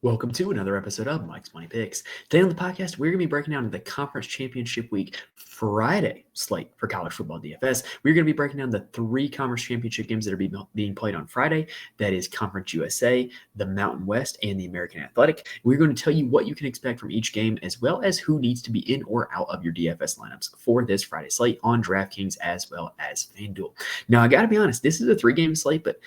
Welcome to another episode of Mike's Money Picks. Today on the podcast, we're going to be breaking down the Conference Championship Week Friday slate for college football DFS. We're going to be breaking down the three Conference Championship games that are being played on Friday. That is Conference USA, the Mountain West, and the American Athletic. We're going to tell you what you can expect from each game, as well as who needs to be in or out of your DFS lineups for this Friday slate on DraftKings as well as FanDuel. Now, I got to be honest, this is a three-game slate, but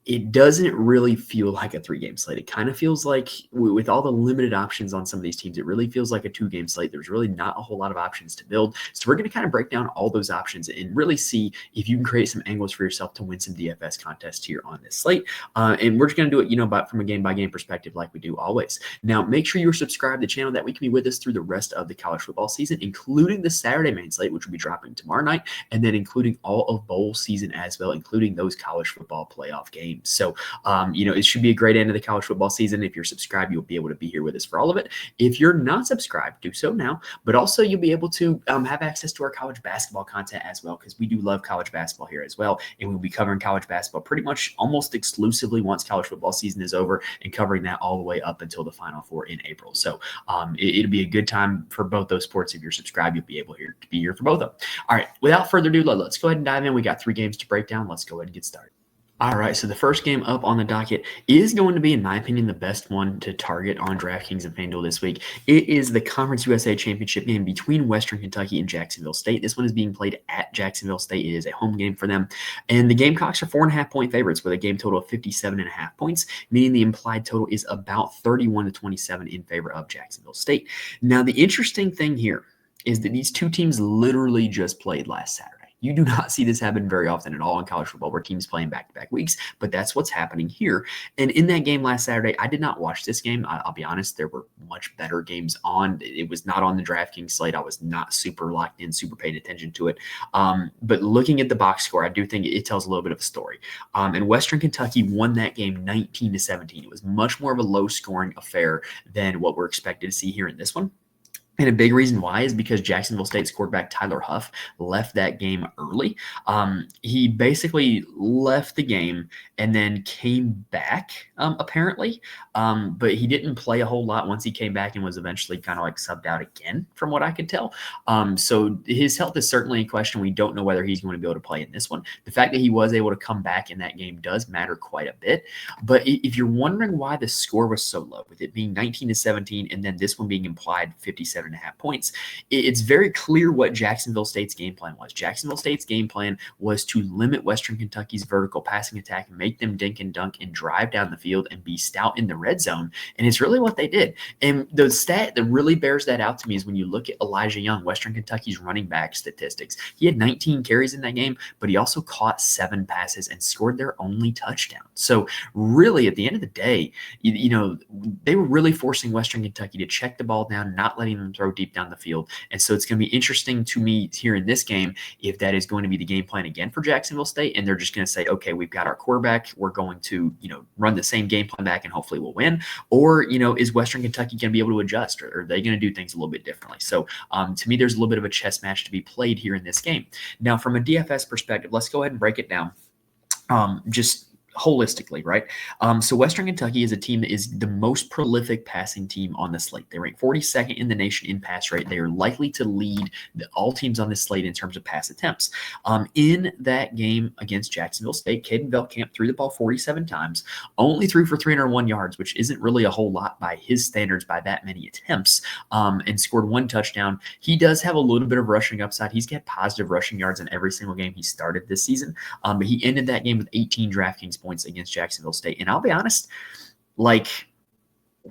it doesn't really feel like a three-game slate. It kind of feels like, with all the limited options on some of these teams, it really feels like a two-game slate. There's really not a whole lot of options to build. So we're going to kind of break down all those options and really see if you can create some angles for yourself to win some DFS contests here on this slate. And we're just going to do it, but from a game-by-game perspective like we do always. Now, make sure you're subscribed to the channel that we can be with us through the rest of the college football season, including the Saturday main slate, which will be dropping tomorrow night, and then including all of bowl season as well, including those college football playoff games. So, it should be a great end of the college football season. If you're subscribed, you'll be able to be here with us for all of it. If you're not subscribed, do so now. But also, you'll be able to have access to our college basketball content as well, because we do love college basketball here as well. And we'll be covering college basketball pretty much almost exclusively once college football season is over, and covering that all the way up until the Final Four in April. So it'll be a good time for both those sports. If you're subscribed, you'll be able to be here for both of them. All right, without further ado, let's go ahead and dive in. We got three games to break down. Let's go ahead and get started. All right, so the first game up on the docket is going to be, in my opinion, the best one to target on DraftKings and FanDuel this week. It is the Conference USA Championship game between Western Kentucky and Jacksonville State. This one is being played at Jacksonville State. It is a home game for them. And the Gamecocks are 4.5-point favorites with a game total of 57.5 points, meaning the implied total is about 31-27 in favor of Jacksonville State. Now, the interesting thing here is that these two teams literally just played last Saturday. You do not see this happen very often at all in college football, where teams playing back-to-back weeks, but that's what's happening here. And in that game last Saturday, I did not watch this game. I'll be honest, there were much better games on. It was not on the DraftKings slate. I was not super locked in, super paying attention to it. But looking at the box score, I do think it tells a little bit of a story. And Western Kentucky won that game 19-17. It was much more of a low-scoring affair than what we're expected to see here in this one. And a big reason why is because Jacksonville State's quarterback Tyler Huff left that game early. He basically left the game and then came back, apparently. But he didn't play a whole lot once he came back, and was eventually kind of like subbed out again, from what I could tell. So his health is certainly in question. We don't know whether he's going to be able to play in this one. The fact that he was able to come back in that game does matter quite a bit. But if you're wondering why the score was so low, with it being 19-17 and then this one being implied 57.5 points, it's very clear what Jacksonville State's game plan was. Jacksonville State's game plan was to limit Western Kentucky's vertical passing attack, and make them dink and dunk and drive down the field and be stout in the red zone. And it's really what they did. And the stat that really bears that out to me is when you look at Elijah Young, Western Kentucky's running back statistics. He had 19 carries in that game, but he also caught 7 passes and scored their only touchdown. So really, at the end of the day, they were really forcing Western Kentucky to check the ball down, not letting them throw deep down the field. And so it's going to be interesting to me here in this game if that is going to be the game plan again for Jacksonville State, and they're just going to say, okay, we've got our quarterback, we're going to run the same game plan back and hopefully we'll win. Or is Western Kentucky going to be able to adjust, or are they going to do things a little bit differently? So to me, there's a little bit of a chess match to be played here in this game. Now, from a DFS perspective, let's go ahead and break it down. Just holistically, right? So Western Kentucky is a team that is the most prolific passing team on the slate. They rank 42nd in the nation in pass rate. They are likely to lead all teams on this slate in terms of pass attempts. In that game against Jacksonville State, Caden Veldkamp threw the ball 47 times, only threw for 301 yards, which isn't really a whole lot by his standards by that many attempts, and scored 1 touchdown. He does have a little bit of rushing upside. He's got positive rushing yards in every single game he started this season, but he ended that game with 18 DraftKings points against Jacksonville State. And I'll be honest,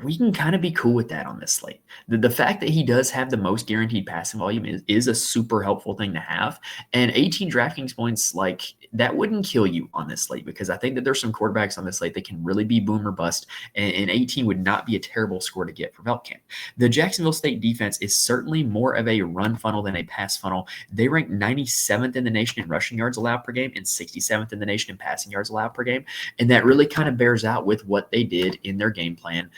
we can kind of be cool with that on this slate. The fact that he does have the most guaranteed passing volume is a super helpful thing to have. And 18 DraftKings points, that wouldn't kill you on this slate, because I think that there's some quarterbacks on this slate that can really be boom or bust, and 18 would not be a terrible score to get for Veldkamp. The Jacksonville State defense is certainly more of a run funnel than a pass funnel. They rank 97th in the nation in rushing yards allowed per game and 67th in the nation in passing yards allowed per game. And that really kind of bears out with what they did in their game plan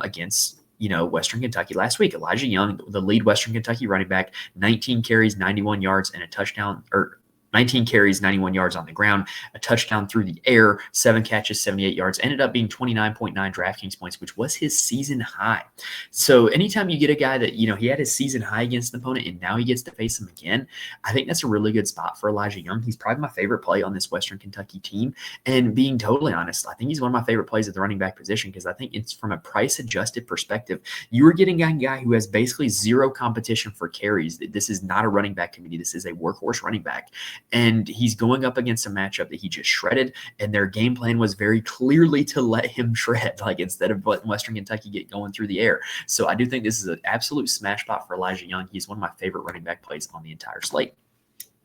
against Western Kentucky last week. Elijah Young, the lead Western Kentucky running back, 19 carries, 91 yards, and a touchdown, or 19 carries, 91 yards on the ground, a touchdown through the air, 7 catches, 78 yards, ended up being 29.9 DraftKings points, which was his season high. So anytime you get a guy that, he had his season high against an opponent and now he gets to face him again, I think that's a really good spot for Elijah Young. He's probably my favorite play on this Western Kentucky team. And being totally honest, I think he's one of my favorite plays at the running back position because I think it's from a price adjusted perspective. You are getting a guy who has basically zero competition for carries. This is not a running back committee. This is a workhorse running back. And he's going up against a matchup that he just shredded, and their game plan was very clearly to let him shred, like instead of letting Western Kentucky get going through the air. So I do think this is an absolute smash spot for Elijah Young. He's one of my favorite running back plays on the entire slate.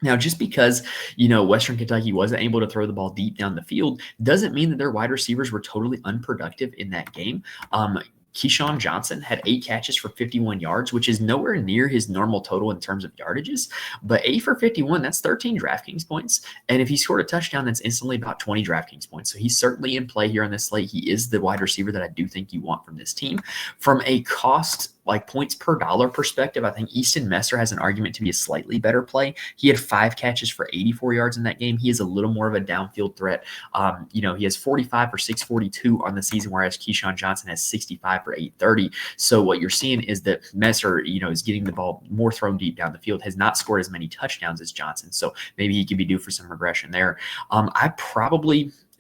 Now, just because, Western Kentucky wasn't able to throw the ball deep down the field doesn't mean that their wide receivers were totally unproductive in that game. Keyshawn Johnson had 8 catches for 51 yards, which is nowhere near his normal total in terms of yardages. But 8 for 51, that's 13 DraftKings points. And if he scored a touchdown, that's instantly about 20 DraftKings points. So he's certainly in play here on this slate. He is the wide receiver that I do think you want from this team. From a cost, like points per dollar perspective, I think Easton Messer has an argument to be a slightly better play. He had 5 catches for 84 yards in that game. He is a little more of a downfield threat. He has 45 for 642 on the season, whereas Keyshawn Johnson has 65 for 830. So what you're seeing is that Messer, is getting the ball more thrown deep down the field, has not scored as many touchdowns as Johnson. So maybe he could be due for some regression there.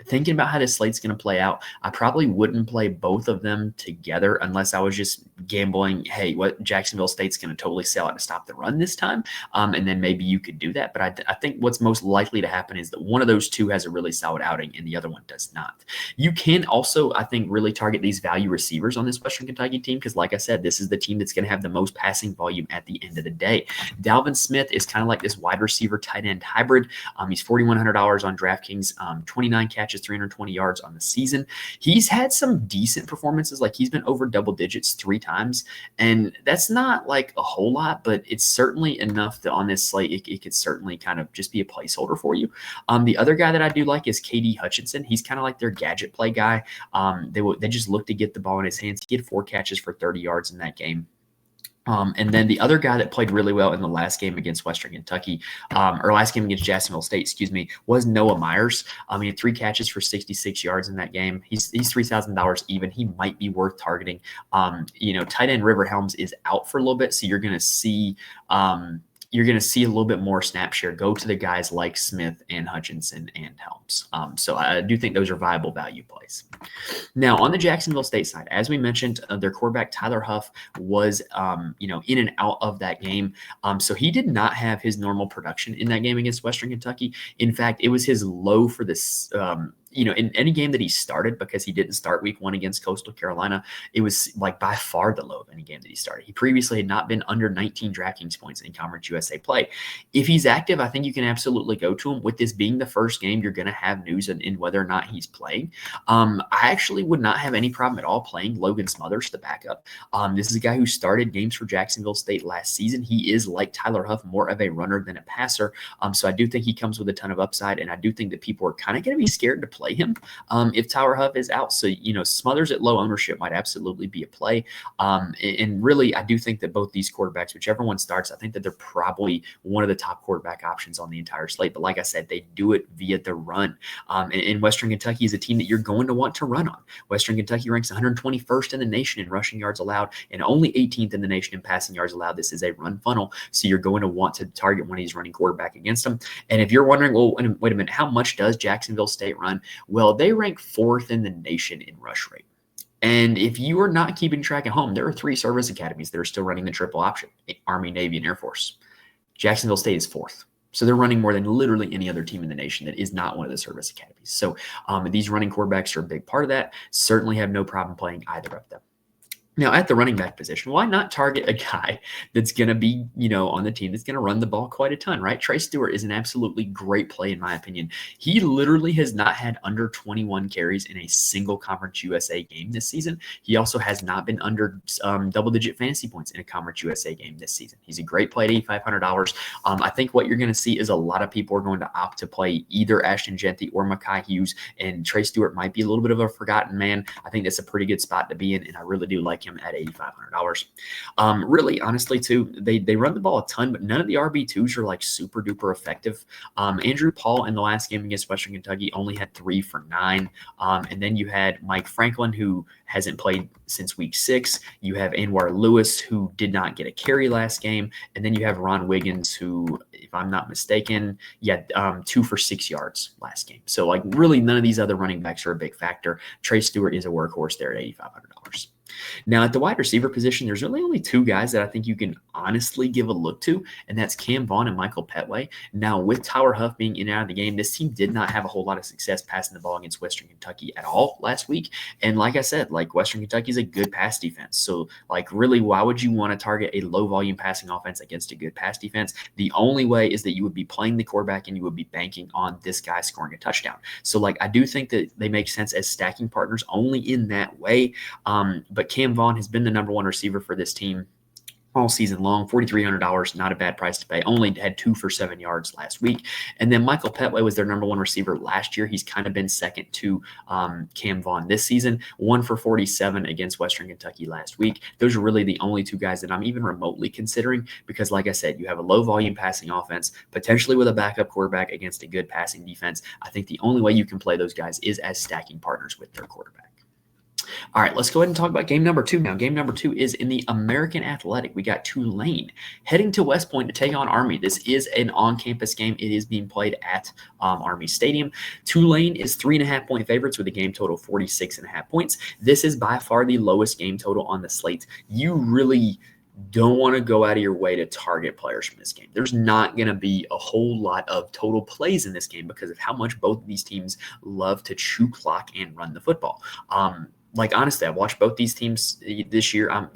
Thinking about how this slate's going to play out, I probably wouldn't play both of them together unless I was just gambling, hey, what Jacksonville State's going to totally sell out to stop the run this time. And then maybe you could do that. But I think what's most likely to happen is that one of those two has a really solid outing and the other one does not. You can also, I think, really target these value receivers on this Western Kentucky team because, like I said, this is the team that's going to have the most passing volume at the end of the day. Dalvin Smith is kind of like this wide receiver tight end hybrid. He's $4,100 on DraftKings, 29 catches, 320 yards on the season. He's had some decent performances. Like he's been over double digits 3 times. And that's not like a whole lot, but it's certainly enough that on this slate, it could certainly kind of just be a placeholder for you. The other guy that I do like is KD Hutchinson. He's kind of like their gadget play guy. They just look to get the ball in his hands. He had 4 catches for 30 yards in that game. And then the other guy that played really well in the last game against Western Kentucky, or last game against Jacksonville State, was Noah Myers. He had 3 catches for 66 yards in that game. He's $3,000 even. He might be worth targeting. Tight end River Helms is out for a little bit, so you're going to see a little bit more snap share go to the guys like Smith and Hutchinson and Helms. So I do think those are viable value plays. Now, on the Jacksonville State side, as we mentioned, their quarterback Tyler Huff was, in and out of that game. So he did not have his normal production in that game against Western Kentucky. In fact, it was his low for this, in any game that he started, because he didn't start week 1 against Coastal Carolina, it was like by far the low of any game that he started. He previously had not been under 19 DraftKings points in Conference USA play. If he's active, I think you can absolutely go to him. With this being the first game, you're going to have news in whether or not he's playing. I actually would not have any problem at all playing Logan Smothers, the backup. This is a guy who started games for Jacksonville State last season. He is, like Tyler Huff, more of a runner than a passer. So I do think he comes with a ton of upside, and I do think that people are kind of going to be scared to play him if Tyler Huff is out. So, Smothers at low ownership might absolutely be a play. And really, I do think that both these quarterbacks, whichever one starts, I think that they're probably one of the top quarterback options on the entire slate. But like I said, they do it via the run. And Western Kentucky is a team that you're going to want to run on. Western Kentucky ranks 121st in the nation in rushing yards allowed and only 18th in the nation in passing yards allowed. This is a run funnel. So you're going to want to target one of these running quarterback against them. And if you're wondering, well, wait a minute, how much does Jacksonville State run? Well, they rank 4th in the nation in rush rate. And if you are not keeping track at home, there are 3 service academies that are still running the triple option: Army, Navy, and Air Force. Jacksonville State is 4th. So they're running more than literally any other team in the nation that is not one of the service academies. So these running quarterbacks are a big part of that. Certainly have no problem playing either of them. Now, at the running back position, why not target a guy that's going to be, on the team that's going to run the ball quite a ton, right? Trey Stewart is an absolutely great play, in my opinion. He literally has not had under 21 carries in a single Conference USA game this season. He also has not been under double-digit fantasy points in a Conference USA game this season. He's a great play at $8,500. I think what you're going to see is a lot of people are going to opt to play either Ashton Genty or Mekhi Hughes, and Trey Stewart might be a little bit of a forgotten man. I think that's a pretty good spot to be in, and I really do like like him at $8,500. Really, honestly, too, they run the ball a ton, but none of the RB2s are like super duper effective. Andrew Paul in the last game against Western Kentucky only had 3 for 9. And then you had Mike Franklin, who hasn't played since week 6. You have Anwar Lewis, who did not get a carry last game. And then you have Ron Wiggins, who, if I'm not mistaken, 2 for 6 yards last game. So, like, really none of these other running backs are a big factor. Trey Stewart is a workhorse there at $8,500. Now, at the wide receiver position, there's really only 2 guys that I think you can honestly give a look to, and that's Cam Vaughn and Michael Petway. Now, with Tyler Huff being in and out of the game, this team did not have a whole lot of success passing the ball against Western Kentucky at all last week. And like I said, like, Western Kentucky is a good pass defense. So, like, really, why would you want to target a low-volume passing offense against a good pass defense? The only way is that you would be playing the quarterback and you would be banking on this guy scoring a touchdown. So, like, I do think that they make sense as stacking partners only in that way. But Cam Vaughn has been the number 1 receiver for this team all season long. $4,300, not a bad price to pay. Only had 2 for 7 yards last week. And then Michael Petway was their number 1 receiver last year. He's kind of been second to Cam Vaughn this season. 1 for 47 against Western Kentucky last week. Those are really the only 2 guys that I'm even remotely considering because, like I said, you have a low-volume passing offense, potentially with a backup quarterback against a good passing defense. I think the only way you can play those guys is as stacking partners with their quarterback. All right, let's go ahead and talk about game number 2 now. Game number 2 is in the American Athletic. We got Tulane heading to West Point to take on Army. This is an on-campus game. It is being played at Army Stadium. Tulane is 3.5-point favorites with a game total of 46.5 points. This is by far the lowest game total on the slate. You really don't want to go out of your way to target players from this game. There's not going to be a whole lot of total plays in this game because of how much both of these teams love to chew clock and run the football. Like, honestly, I've watched both these teams this year.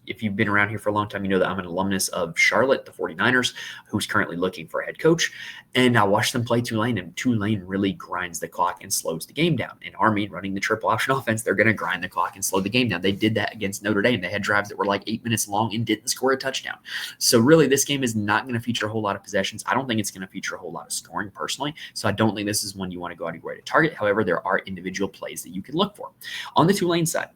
If you've been around here for a long time, you know that I'm an alumnus of Charlotte, the 49ers, who's currently looking for a head coach. And I watched them play Tulane, and Tulane really grinds the clock and slows the game down. And Army, running the triple option offense, they're going to grind the clock and slow the game down. They did that against Notre Dame. They had drives that were like 8 minutes long and didn't score a touchdown. So really, this game is not going to feature a whole lot of possessions. I don't think it's going to feature a whole lot of scoring personally. So I don't think this is one you want to go out of your way to target. However, there are individual plays that you can look for. On the Tulane side,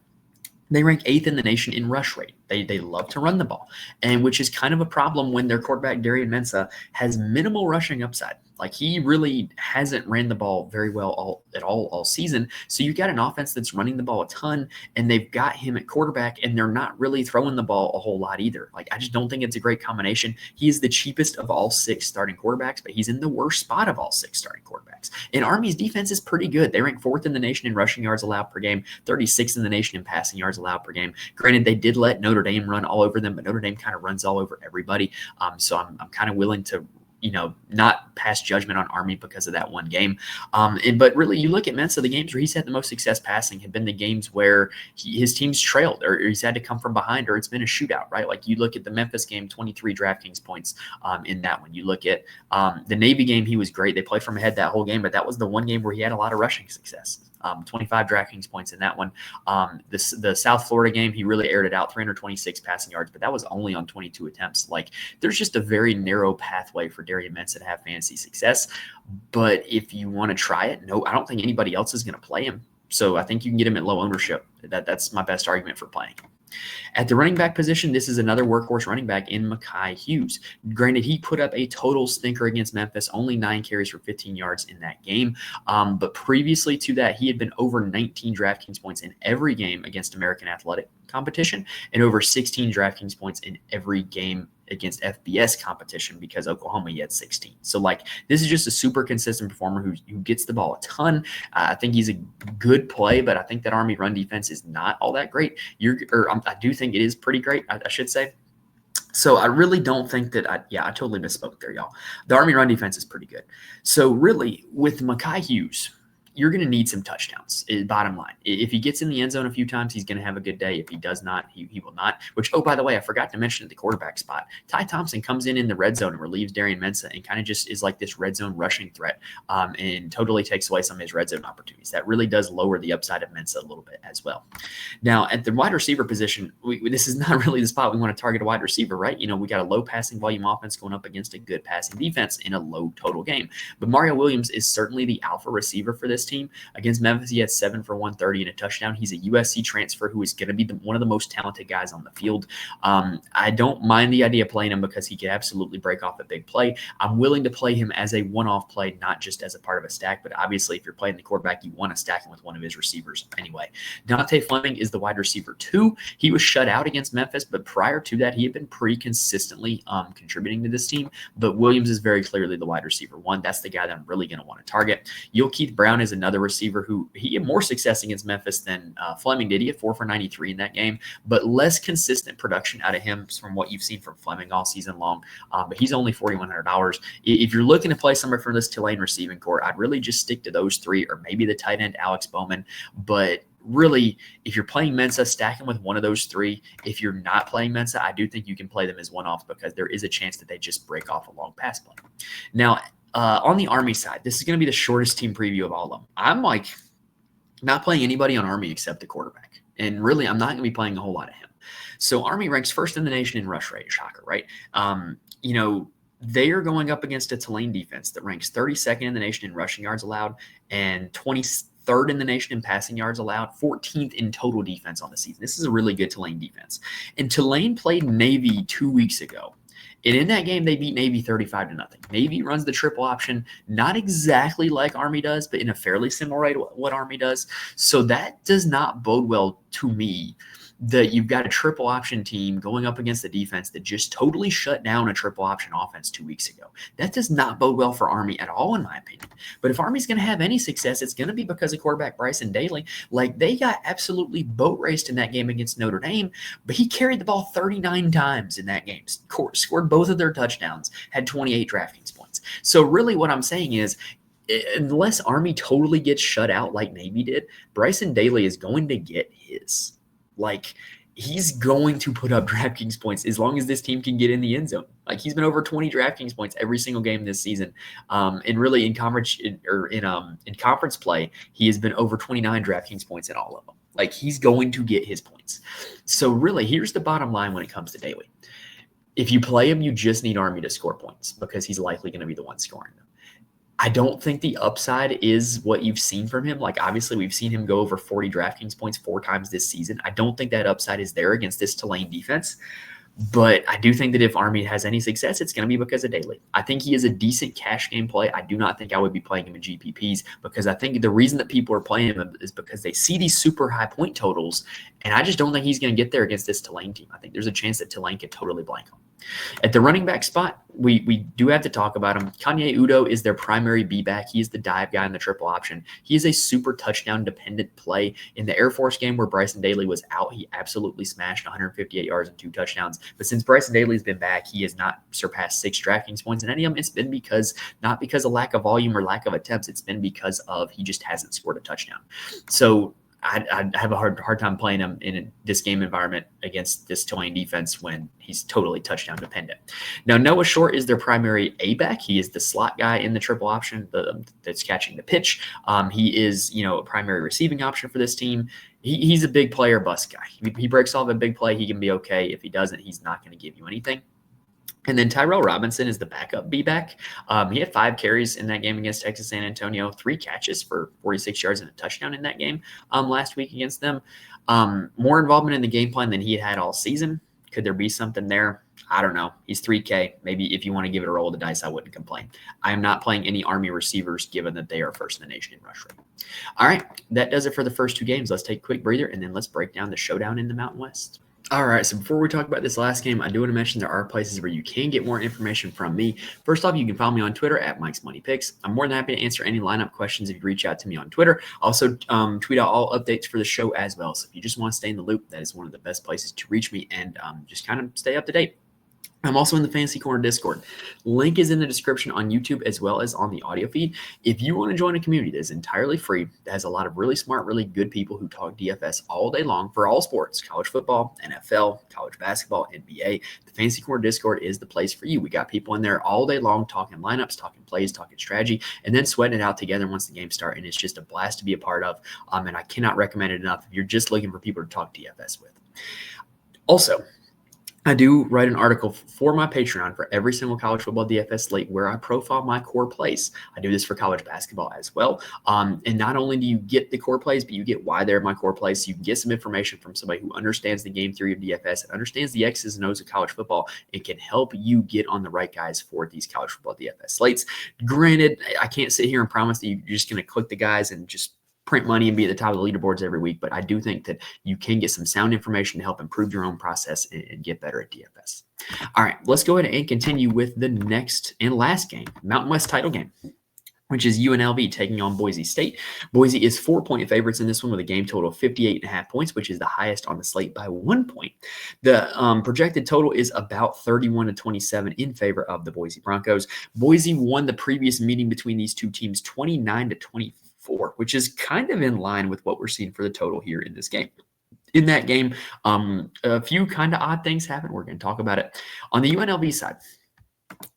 they rank 8th in the nation in rush rate. They love to run the ball, and which is kind of a problem when their quarterback, Darian Mensah, has minimal rushing upside. Like, he really hasn't ran the ball very well all season. So you've got an offense that's running the ball a ton, and they've got him at quarterback, and they're not really throwing the ball a whole lot either. Like, I just don't think it's a great combination. He is the cheapest of all 6 starting quarterbacks, but he's in the worst spot of all 6 starting quarterbacks. And Army's defense is pretty good. They rank 4th in the nation in rushing yards allowed per game, 36th in the nation in passing yards allowed per game. Granted, they did let Notre Dame run all over them, but Notre Dame kind of runs all over everybody. So I'm kind of willing to not pass judgment on Army because of that one game. But really, you look at Mensah, the games where he's had the most success passing have been the games where his team's trailed or he's had to come from behind or it's been a shootout, right? Like, you look at the Memphis game, 23 DraftKings points in that one. You look at the Navy game, he was great. They played from ahead that whole game, but that was the one game where he had a lot of rushing success. 25 DraftKings points in that one. The South Florida game, he really aired it out, 326 passing yards, but that was only on 22 attempts. Like, there's just a very narrow pathway for Darian Mensah to have fantasy success. But if you want to try it, no, I don't think anybody else is going to play him. So I think you can get him at low ownership. That's my best argument for playing him. At the running back position, this is another workhorse running back in Mekhi Hughes. Granted, he put up a total stinker against Memphis, only 9 carries for 15 yards in that game. But previously to that, he had been over 19 DraftKings points in every game against American Athletic competition and over 16 DraftKings points in every game against FBS competition because Oklahoma, he had 16. So, like, this is just a super consistent performer who gets the ball a ton. I think he's a good play, but I think that Army run defense is not all that great. I do think it is pretty great, I should say. So I really don't think that I totally misspoke there, y'all. The Army run defense is pretty good. So really, with Mekhi Hughes, you're going to need some touchdowns, bottom line. If he gets in the end zone a few times, he's going to have a good day. If he does not, he will not. Which, oh, by the way, I forgot to mention at the quarterback spot, Ty Thompson comes in the red zone and relieves Darian Mensah and kind of just is like this red zone rushing threat and totally takes away some of his red zone opportunities. That really does lower the upside of Mensah a little bit as well. Now, at the wide receiver position, this is not really the spot we want to target a wide receiver, right? We got a low passing volume offense going up against a good passing defense in a low total game. But Mario Williams is certainly the alpha receiver for this this team. Against Memphis, he had 7 for 130 and a touchdown. He's a USC transfer who is going to be one of the most talented guys on the field. I don't mind the idea of playing him because he could absolutely break off a big play. I'm willing to play him as a one-off play, not just as a part of a stack, but obviously if you're playing the quarterback, you want to stack him with one of his receivers anyway. Dante Fleming is the wide receiver 2. He was shut out against Memphis, but prior to that, he had been pretty consistently contributing to this team. But Williams is very clearly the wide receiver 1. That's the guy that I'm really going to want to target. Keith Brown is another receiver who he had more success against Memphis than Fleming did. He had 4 for 93 in that game, but less consistent production out of him from what you've seen from Fleming all season long. But he's only $4,100. If you're looking to play somewhere for this Tulane receiving core, I'd really just stick to those 3 or maybe the tight end Alex Bowman. But really, if you're playing Mensa, stack him with one of those 3. If you're not playing Mensa, I do think you can play them as one-offs because there is a chance that they just break off a long pass play. Now, on the Army side, this is going to be the shortest team preview of all of them. I'm not playing anybody on Army except the quarterback. And really, I'm not going to be playing a whole lot of him. So Army ranks first in the nation in rush rate. Shocker, right? They are going up against a Tulane defense that ranks 32nd in the nation in rushing yards allowed and 23rd in the nation in passing yards allowed, 14th in total defense on the season. This is a really good Tulane defense. And Tulane played Navy 2 weeks ago. And in that game, they beat Navy 35-0. Navy runs the triple option, not exactly like Army does, but in a fairly similar way to what Army does. So that does not bode well to me that you've got a triple option team going up against the defense that just totally shut down a triple option offense 2 weeks ago. That does not bode well for Army at all, in my opinion. But if Army's going to have any success, it's going to be because of quarterback Bryson Daly. They got absolutely boat raced in that game against Notre Dame, but he carried the ball 39 times in that game, scored both of their touchdowns, had 28 DraftKings points. So really what I'm saying is, unless Army totally gets shut out like Navy did, Bryson Daly is going to get his. He's going to put up DraftKings points as long as this team can get in the end zone. He's been over 20 DraftKings points every single game this season. And really in conference play, he has been over 29 DraftKings points in all of them. He's going to get his points. So really, here's the bottom line when it comes to Daly. If you play him, you just need Army to score points because he's likely going to be the one scoring them. I don't think the upside is what you've seen from him. Obviously, we've seen him go over 40 DraftKings points 4 times this season. I don't think that upside is there against this Tulane defense. But I do think that if Army has any success, it's going to be because of Daly. I think he is a decent cash game play. I do not think I would be playing him in GPPs because I think the reason that people are playing him is because they see these super high point totals, and I just don't think he's going to get there against this Tulane team. I think there's a chance that Tulane could totally blank him. At the running back spot, we do have to talk about him. Kanye Udo is their primary B-back. He is the dive guy in the triple option. He is a super touchdown-dependent play. In the Air Force game where Bryson Daly was out, he absolutely smashed 158 yards and 2 touchdowns. But since Bryson Daly's been back, he has not surpassed 6 DraftKings points. And any of them, it's been not because of lack of volume or lack of attempts. It's been because of he just hasn't scored a touchdown. So I'd have a hard time playing him in this game environment against this Tulane defense when he's totally touchdown dependent. Now, Noah Short is their primary A-back. He is the slot guy in the triple option that's catching the pitch. He is, a primary receiving option for this team. He's a big player bust guy. He breaks off a big play, he can be okay. If he doesn't, he's not going to give you anything. And then Tyrell Robinson is the backup B-back. He had 5 carries in that game against Texas San Antonio, 3 catches for 46 yards and a touchdown in that game last week against them. More involvement in the game plan than he had all season. Could there be something there? I don't know. He's $3K. Maybe if you want to give it a roll of the dice, I wouldn't complain. I am not playing any Army receivers given that they are first in the nation in rush rate. All right, that does it for the first 2 games. Let's take a quick breather, and then let's break down the showdown in the Mountain West. All right, so before we talk about this last game, I do want to mention there are places where you can get more information from me. First off, you can follow me on Twitter at Mike's Money Picks. I'm more than happy to answer any lineup questions if you reach out to me on Twitter. Also, tweet out all updates for the show as well. So if you just want to stay in the loop, that is one of the best places to reach me and just kind of stay up to date. I'm also in the Fantasy Corner Discord. Link is in the description on YouTube as well as on the audio feed. If you want to join a community that is entirely free, that has a lot of really smart, really good people who talk DFS all day long for all sports, college football, NFL, college basketball, NBA, the Fantasy Corner Discord is the place for you. We got people in there all day long talking lineups, talking plays, talking strategy, and then sweating it out together once the games start. And it's just a blast to be a part of. And I cannot recommend it enough if you're just looking for people to talk DFS with. Also, I do write an article for my Patreon for every single college football DFS slate where I profile my core plays. I do this for college basketball as well. And not only do you get the core plays, but you get why they're my core plays. So you can get some information from somebody who understands the game theory of DFS and understands the X's and O's of college football and can help you get on the right guys for these college football DFS slates. Granted, I can't sit here and promise that you're just going to click the guys and just print money and be at the top of the leaderboards every week, but I do think that you can get some sound information to help improve your own process and get better at DFS. All right, let's go ahead and continue with the next and last game, Mountain West title game, which is UNLV taking on Boise State. Boise is 4-point favorites in this one with a game total of 58.5 points, which is the highest on the slate by 1 point. The projected total is about 31-27 in favor of the Boise Broncos. Boise won the previous meeting between these two teams 29-24. Which is kind of in line with what we're seeing for the total here in this game. In that game, a few kind of odd things happened. We're going to talk about it. On the UNLV side,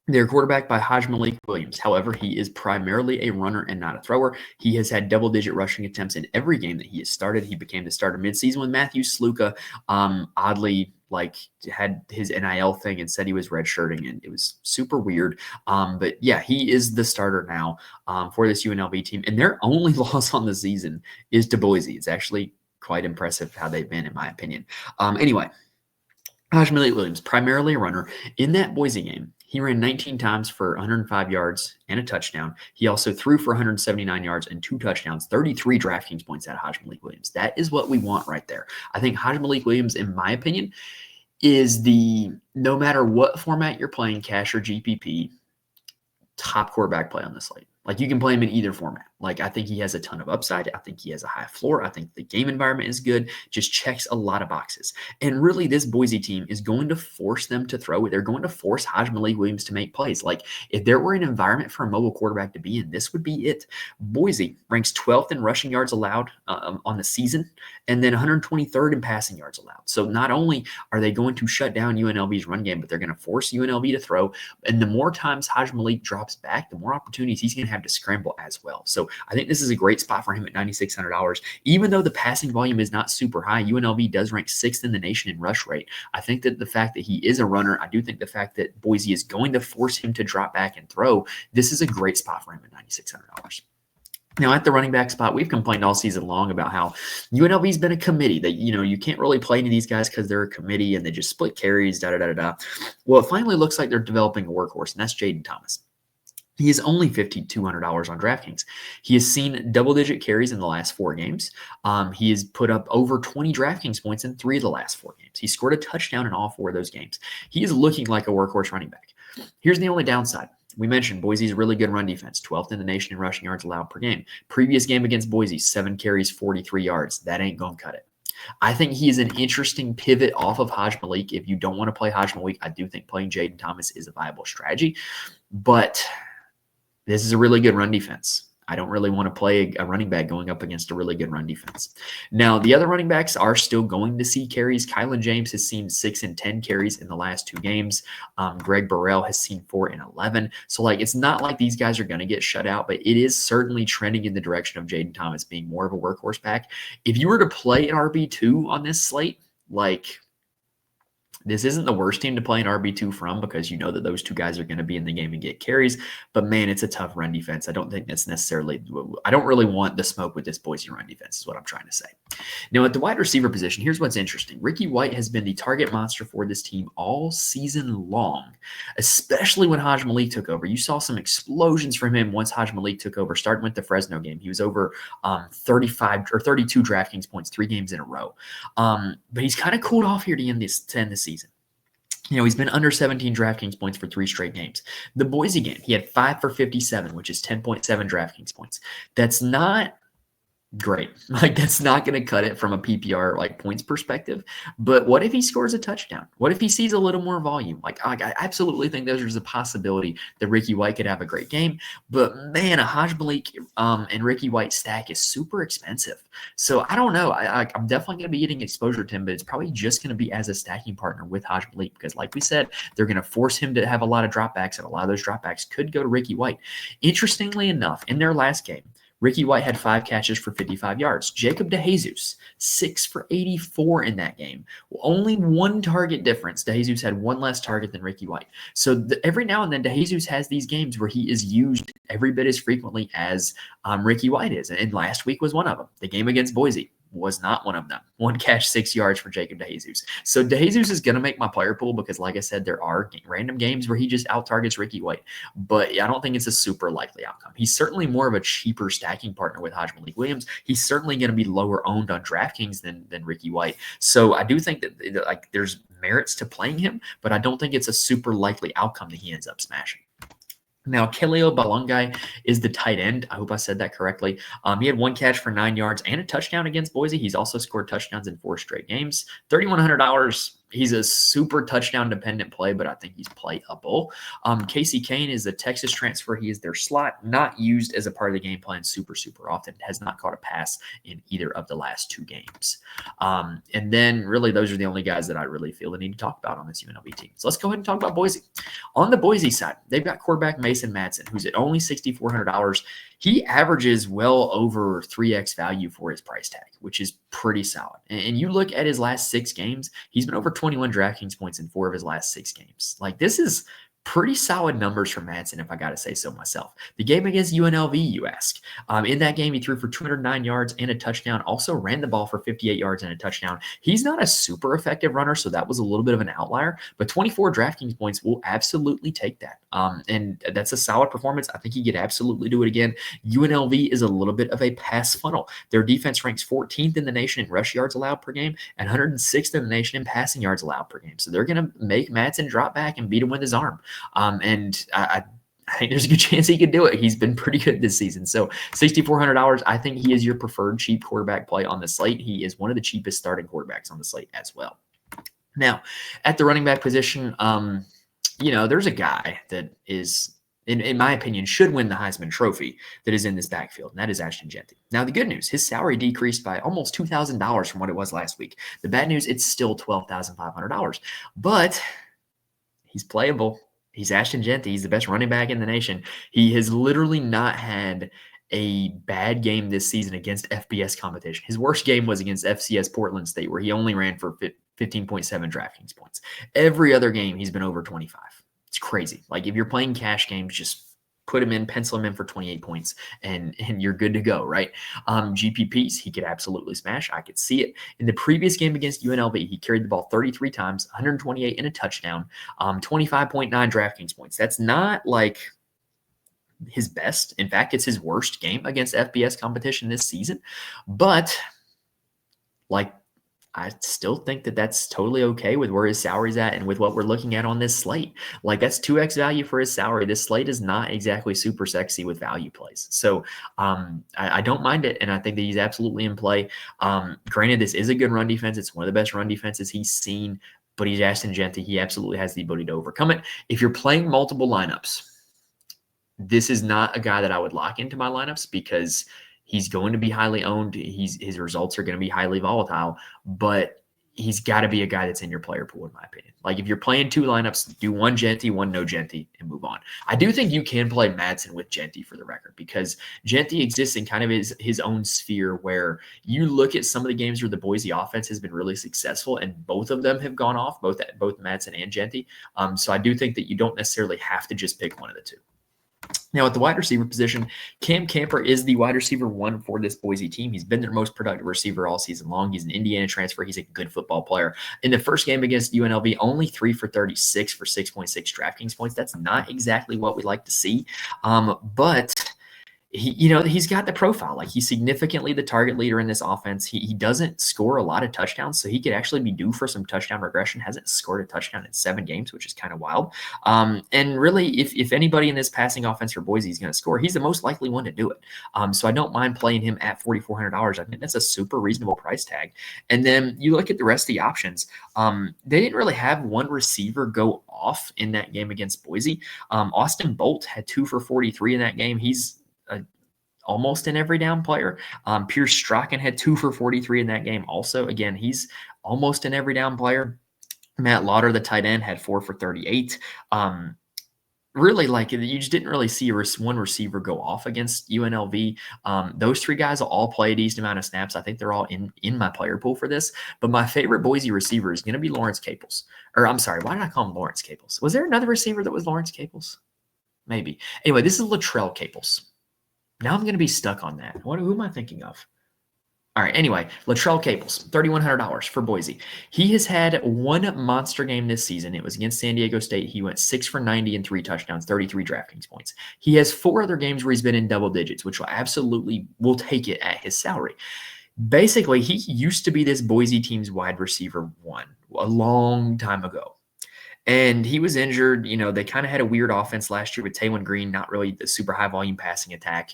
they're quarterbacked by Malik Williams. However, he is primarily a runner and not a thrower. He has had double-digit rushing attempts in every game that he has started. He became the starter midseason when Matthew Sluka oddly had his NIL thing and said he was redshirting, and it was super weird. But yeah, he is the starter now for this UNLV team, and their only loss on the season is to Boise. It's actually quite impressive how they've been, in my opinion. Anyway, Malik Williams, primarily a runner. In that Boise game, he ran 19 times for 105 yards and a touchdown. He also threw for 179 yards and 2 touchdowns, 33 DraftKings points out of Malik Williams. That is what we want right there. I think Malik Williams, in my opinion, is no matter what format you're playing, cash or GPP, top quarterback play on the slate. Like, you can play him in either format. Like, I think he has a ton of upside. I think he has a high floor. I think the game environment is good. Just checks a lot of boxes. And really, this Boise team is going to force them to throw it. They're going to force Malik Williams to make plays. Like, if there were an environment for a mobile quarterback to be in, this would be it. Boise ranks 12th in rushing yards allowed on the season, and then 123rd in passing yards allowed. So not only are they going to shut down UNLV's run game, but they're going to force UNLV to throw. And the more times Malik drops back, the more opportunities he's going to have to scramble as well. So I think this is a great spot for him at $9,600. Even though the passing volume is not super high, UNLV does rank 6th in the nation in rush rate. I think that the fact that he is a runner, I do think the fact that Boise is going to force him to drop back and throw, this is a great spot for him at $9,600. Now, at the running back spot, we've complained all season long about how UNLV's been a committee that, you can't really play any of these guys because they're a committee and they just split carries, da-da-da-da-da. Well, it finally looks like they're developing a workhorse, and that's Jaden Thomas. He is only $5,200 on DraftKings. He has seen double-digit carries in the last 4 games. He has put up over 20 DraftKings points in 3 of the last 4 games. He scored a touchdown in all 4 of those games. He is looking like a workhorse running back. Here's the only downside. We mentioned Boise's really good run defense, 12th in the nation in rushing yards allowed per game. Previous game against Boise, 7 carries, 43 yards. That ain't going to cut it. I think he is an interesting pivot off of Malik. If you don't want to play Malik, I do think playing Jaden Thomas is a viable strategy. But this is a really good run defense. I don't really want to play a running back going up against a really good run defense. Now, the other running backs are still going to see carries. Kylan James has seen 6 and 10 carries in the last 2 games. Greg Burrell has seen 4 and 11. So, it's not like these guys are going to get shut out, but it is certainly trending in the direction of Jaden Thomas being more of a workhorse back. If you were to play an RB2 on this slate, this isn't the worst team to play an RB2 from because you know that those 2 guys are going to be in the game and get carries. But, man, it's a tough run defense. I don't think that's necessarily – I don't really want the smoke with this Boise run defense is what I'm trying to say. Now, at the wide receiver position, here's what's interesting. Ricky White has been the target monster for this team all season long, especially when Malik took over. You saw some explosions from him once Malik took over, starting with the Fresno game. He was over 35 or 32 DraftKings points 3 games in a row. But he's kind of cooled off here to end the season. He's been under 17 DraftKings points for 3 straight games. The Boise game, he had 5 for 57, which is 10.7 DraftKings points. That's not great. That's not going to cut it from a PPR points perspective. But what if he scores a touchdown? What if he sees a little more volume? I absolutely think there's a possibility that Ricky White could have a great game. But man, a Malik and Ricky White stack is super expensive. So I don't know. I'm definitely going to be getting exposure to him, but it's probably just going to be as a stacking partner with Malik because, like we said, they're going to force him to have a lot of dropbacks, and a lot of those dropbacks could go to Ricky White. Interestingly enough, in their last game, Ricky White had 5 catches for 55 yards. Jacob DeJesus, 6 for 84 in that game. Only 1 target difference. DeJesus had 1 less target than Ricky White. So every now and then, DeJesus has these games where he is used every bit as frequently as Ricky White is. And last week was one of them. The game against Boise was not one of them. 1 catch, 6 yards for Jacob DeJesus. So DeJesus is going to make my player pool because, like I said, there are random games where he just out-targets Ricky White. But I don't think it's a super likely outcome. He's certainly more of a cheaper stacking partner with Malik Williams. He's certainly going to be lower owned on DraftKings than Ricky White. So I do think that like there's merits to playing him, but I don't think it's a super likely outcome that he ends up smashing. Now, Kelio Balungai is the tight end. I hope I said that correctly. He had 1 catch for 9 yards and a touchdown against Boise. He's also scored touchdowns in 4 straight games. $3,100. He's a super touchdown dependent play, but I think he's playable. Casey Kane is a Texas transfer. He is their slot, not used as a part of the game plan super often. Has not caught a pass in either of the last 2 games. And then really those are the only guys that I really feel the need to talk about on this UNLV team. So let's go ahead and talk about Boise. On the Boise side, they've got quarterback Mason Madsen, who's at only $6,400. He averages well over 3x value for his price tag, which is pretty solid. And you look at his last 6 games, he's been over 21 DraftKings points in 4 of his last 6 games. Like, this is pretty solid numbers for Madsen, if I got to say so myself. The game against UNLV, you ask. In that game, he threw for 209 yards and a touchdown, also ran the ball for 58 yards and a touchdown. He's not a super effective runner, so that was a little bit of an outlier, but 24 DraftKings points will absolutely take that. And that's a solid performance. I think he could absolutely do it again. UNLV is a little bit of a pass funnel. Their defense ranks 14th in the nation in rush yards allowed per game and 106th in the nation in passing yards allowed per game. So they're going to make Madsen drop back and beat him with his arm. And I think there's a good chance he could do it. He's been pretty good this season. So $6,400, I think he is your preferred cheap quarterback play on the slate. He is one of the cheapest starting quarterbacks on the slate as well. Now, at the running back position, there's a guy that is, in my opinion, should win the Heisman Trophy that is in this backfield, and that is Ashton Jeanty. Now, the good news, his salary decreased by almost $2,000 from what it was last week. The bad news, it's still $12,500, but he's playable. He's Ashton Jeanty. He's the best running back in the nation. He has literally not had a bad game this season against FBS competition. His worst game was against FCS Portland State, where he only ran for 15.7 DraftKings points. Every other game, he's been over 25. It's crazy. Like, if you're playing cash games, just put him in, pencil him in for 28 points, and you're good to go, right? GPPs, he could absolutely smash. I could see it. In the previous game against UNLV, he carried the ball 33 times, 128 and a touchdown, 25.9 DraftKings points. That's not like his best. In fact, it's his worst game against FBS competition this season. But, I still think that that's totally okay with where his salary's at and with what we're looking at on this slate. Like, that's 2x value for his salary. This slate is not exactly super sexy with value plays. So I don't mind it, and I think that he's absolutely in play. Granted, this is a good run defense. It's one of the best run defenses he's seen, but he's Ashton Jeanty. He absolutely has the ability to overcome it. If you're playing multiple lineups, this is not a guy that I would lock into my lineups because he's going to be highly owned. His results are going to be highly volatile, but he's got to be a guy that's in your player pool, in my opinion. Like, if you're playing 2 lineups, do 1 Jeanty, 1 no Jeanty, and move on. I do think you can play Madsen with Jeanty for the record, because Jeanty exists in kind of his own sphere, where you look at some of the games where the Boise offense has been really successful, and both of them have gone off, both Madsen and Jeanty. So I do think that you don't necessarily have to just pick one of the 2. Now, at the wide receiver position, Cam Camper is the wide receiver 1 for this Boise team. He's been their most productive receiver all season long. He's an Indiana transfer. He's a good football player. In the first game against UNLV, only 3 for 36 for 6.6 DraftKings points. That's not exactly what we like to see, but he's got the profile. Like, he's significantly the target leader in this offense. He doesn't score a lot of touchdowns, so he could actually be due for some touchdown regression. Hasn't scored a touchdown in 7 games, which is kind of wild. And really, if anybody in this passing offense for Boise is going to score, he's the most likely one to do it. So I don't mind playing him at $4,400. I think that's a super reasonable price tag. And then you look at the rest of the options. They didn't really have one receiver go off in that game against Boise. Austin Bolt had 2 for 43 in that game. He's almost an every down player. Pierce Strachan had 2 for 43 in that game. Also, again, he's almost an every down player. Matt Lauder, the tight end, had 4 for 38. really, like, you just didn't really see one receiver go off against UNLV. Those three guys will all play a decent amount of snaps. I think they're all in my player pool for this. But my favorite Boise receiver is going to be Lawrence Caples. Or I'm sorry, why did I call him Lawrence Caples? Was there another receiver that was Lawrence Caples? Maybe. Anyway, this is Latrell Caples. Now I'm going to be stuck on that. Who am I thinking of? All right. Anyway, Latrell Caples, $3,100 for Boise. He has had one monster game this season. It was against San Diego State. He went 6 for 90 and 3 touchdowns, 33 DraftKings points. He has 4 other games where he's been in double digits, which will take it at his salary. Basically, he used to be this Boise team's wide receiver 1 a long time ago. And he was injured. They kind of had a weird offense last year with Taylor Green, not really the super high volume passing attack.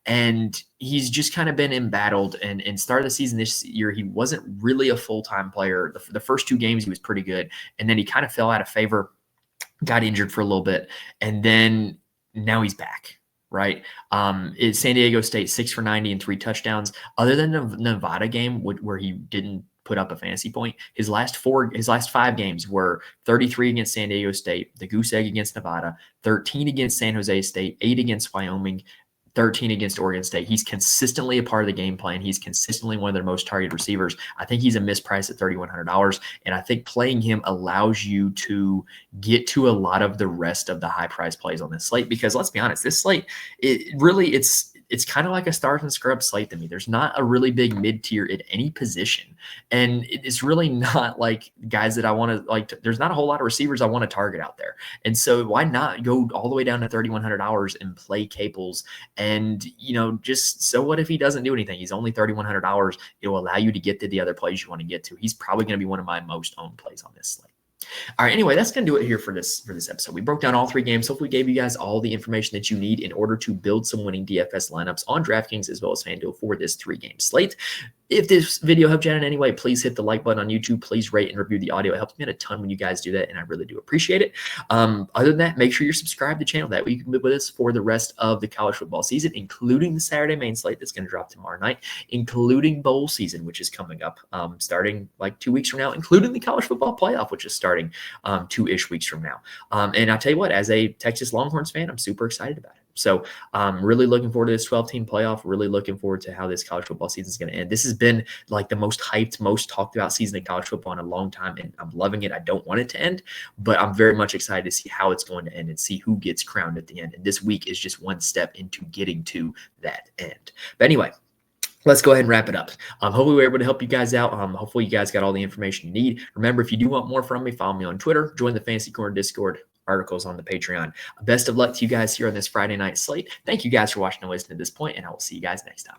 And he's just kind of been embattled. And started the season this year, he wasn't really a full-time player. The first 2 games, he was pretty good. And then he kind of fell out of favor, got injured for a little bit. And then now he's back. Right. It's San Diego State, 6 for 90 and 3 touchdowns. Other than the Nevada game where he didn't put up a fantasy point, his last 5 games were 33 against San Diego State, the goose egg against Nevada, 13 against San Jose State, 8 against Wyoming, 13 against Oregon State. He's consistently a part of the game plan. He's consistently one of their most targeted receivers. I think he's a mispriced at $3,100, and I think playing him allows you to get to a lot of the rest of the high price plays on this slate, because let's be honest, this slate, it's kind of like a stars and scrubs slate to me. There's not a really big mid-tier at any position. And it's really not like guys that I want to there's not a whole lot of receivers I want to target out there. And so why not go all the way down to $3,100 and play Caples? And, just so what if he doesn't do anything? He's only $3,100. It will allow you to get to the other plays you want to get to. He's probably going to be one of my most owned plays on this slate. All right. Anyway, that's going to do it here for this episode. We broke down all 3 games. Hopefully, we gave you guys all the information that you need in order to build some winning DFS lineups on DraftKings as well as FanDuel for this 3-game slate. If this video helped you out in any way, please hit the like button on YouTube. Please rate and review the audio. It helps me out a ton when you guys do that, and I really do appreciate it. Other than that, make sure you're subscribed to the channel. That way you can be with us for the rest of the college football season, including the Saturday main slate that's going to drop tomorrow night, including bowl season, which is coming up starting like 2 weeks from now, including the college football playoff, which is starting 2-ish weeks from now. And I'll tell you what, as a Texas Longhorns fan, I'm super excited about it. So really looking forward to this 12-team playoff, really looking forward to how this college football season is going to end. This has been like the most hyped, most talked about season in college football in a long time, and I'm loving it. I don't want it to end, but I'm very much excited to see how it's going to end and see who gets crowned at the end. And this week is just one step into getting to that end. But anyway, let's go ahead and wrap it up. Hopefully we were able to help you guys out. Hopefully you guys got all the information you need. Remember, if you do want more from me, follow me on Twitter, join the Fantasy Corner Discord, articles on the Patreon. Best of luck to you guys here on this Friday night slate. Thank you guys for watching and listening to this point, and I will see you guys next time.